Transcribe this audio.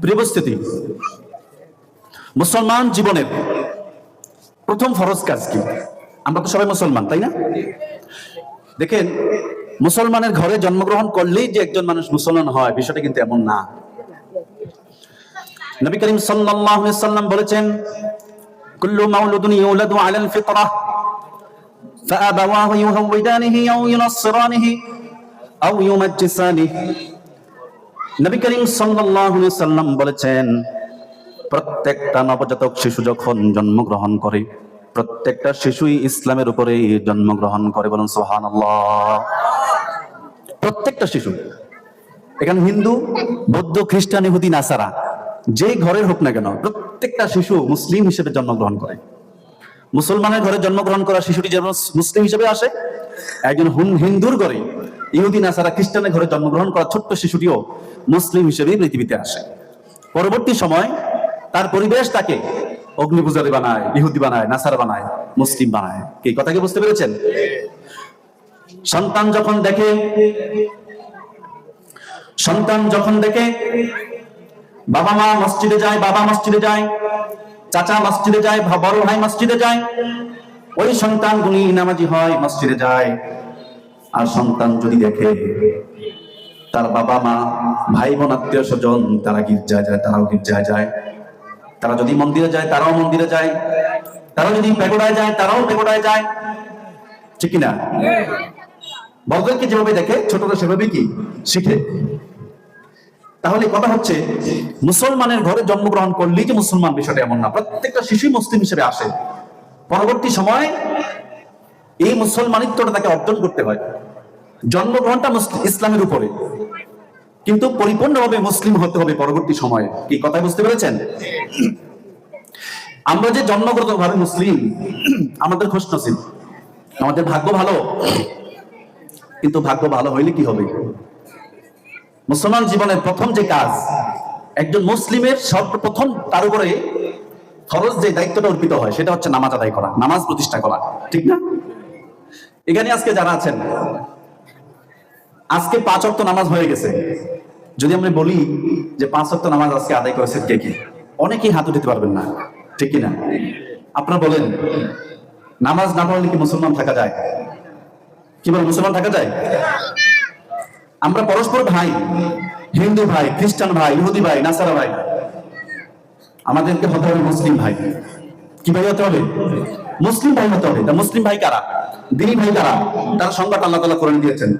প্রিয় উপস্থিতি, মুসলমান জীবনের প্রথম ফরজ কাজ কি? আমরা তো সবাই মুসলমান, তাই না? দেখেন, মুসলমানের ঘরে জন্মগ্রহণ করলেই যে একজন মানুষ মুসলমান হয়, বিষয়টা কিন্তু এমন না। নবী করিম সাল্লাল্লাহু আলাইহি সাল্লাম বলেছেন, কুল্লু মাউলুদুন ইউলাদু আলাল ফিতরাহ ফাআবাওয়াহু ইউহাউইদানিহি আও ইউনাসসিরানিহি আও ইউমাজ্জিসানিহি। নবী করিম সাল্লাল্লাহু আলাইহি সাল্লাম বলেছেন, প্রত্যেকটা নবজাতক শিশু যখন জন্মগ্রহণ করে, প্রত্যেকটা শিশুই ইসলামের উপরে জন্মগ্রহণ করে। বলুন সুবহানাল্লাহ। প্রত্যেকটা শিশু, এখানে হিন্দু, বৌদ্ধ, খ্রিস্টান, ইহুদি, নাসারা, যে ঘরের হোক না কেন, প্রত্যেকটা শিশু মুসলিম হিসেবে জন্মগ্রহণ করে। মুসলমানের ঘরে জন্মগ্রহণ করা শিশুটি যেমন মুসলিম হিসেবে আসে, একজন হিন্দুর ঘরে, ইহুদি, নাসারা, খ্রিস্টানের ঘরে জন্মগ্রহণ করা ছোট্ট শিশুটিও মুসলিম হিসেবে পৃথিবীতে আসে। পরবর্তী সময় তার পরিবেশ তাকে অগ্নিপূজারী বানায়, ইহুদি বানায়, নাসারা বানায়, মুসলিম বানায়। কি কথা কি বুঝতে পেরেছেন? সন্তান যখন দেখে বাবা মা মসজিদে যায়, বাবা মসজিদে যায়, চাচা মসজিদে যায়, বড় ভাই মসজিদে যায়, ওই সন্তান গুলি নামাজি হয়, মসজিদে যায়। আর সন্তান যদি দেখে তার বাবা মা, ভাই বোন, আত্মীয় স্বজন তারা গির্জায় যায়, তারাও গির্জায় যায়, তারা যদি মন্দিরে যায় তারাও মন্দিরে যায়, তারা যদি পেগোডায় যায় তারাও পেগোডায় যায়, ঠিক কিনা? বড়দেরকে যেভাবে দেখে ছোটরা সেভাবে কি শিখে। তাহলে কথা হচ্ছে, মুসলমানের ঘরে জন্মগ্রহণ করলেই যে মুসলমান, বিষয়টা এমন না। প্রত্যেকটা শিশুই মুসলিম হিসেবে আসে। পরবর্তী সময় এই মুসলমানিত্বটা তাকে অর্জন করতে হয়। জন্মগ্রহণটা ইসলামের উপরে, কিন্তু পরিপূর্ণভাবে মুসলিম হতে হবে পরবর্তী সময়ে। কি কথা বুঝতে পেরেছেন? আমরা যে জন্মগত ভাবে মুসলিম, আমাদের খুশনসিব, আমাদের ভাগ্য ভালো। কিন্তু ভাগ্য ভালো হইলে কি হবে? মুসলমান জীবনের প্রথম যে কাজ, একজন মুসলিমের সর্বপ্রথম তার উপরে ফরজ যে দায়িত্বটা অর্পিত হয়, সেটা হচ্ছে নামাজ আদায় করা, নামাজ প্রতিষ্ঠা করা, ঠিক না? এখানে আজকে যারা আছেন, আজকে 5 ওয়াক্ত নামাজ হয়ে গেছে। যদি আমরা বলি যে 5 ওয়াক্ত নামাজ আজকে আদায় করেছেন কে কে, অনেকেই হাত উঠাতে পারবেন না, ঠিক কিনা? আপনারা বলেন, নামাজ না পড়লে কি মুসলমান থাকা যায়? কি বলেন, মুসলমান থাকা যায়? আমরা পরস্পর ভাই, হিন্দু ভাই, খ্রিস্টান ভাই, ইহুদি ভাই, নাসারা ভাই, আমাদেরকে হতে হবে মুসলিম ভাই। কি ভাই হতে হবে? মুসলিম ভাই হতে হবে। তা মুসলিম ভাই কারা? দ্বীনি ভাই কারা? তার সংজ্ঞাটা আল্লাহ তাআলা কোরআনে দিয়েছেন।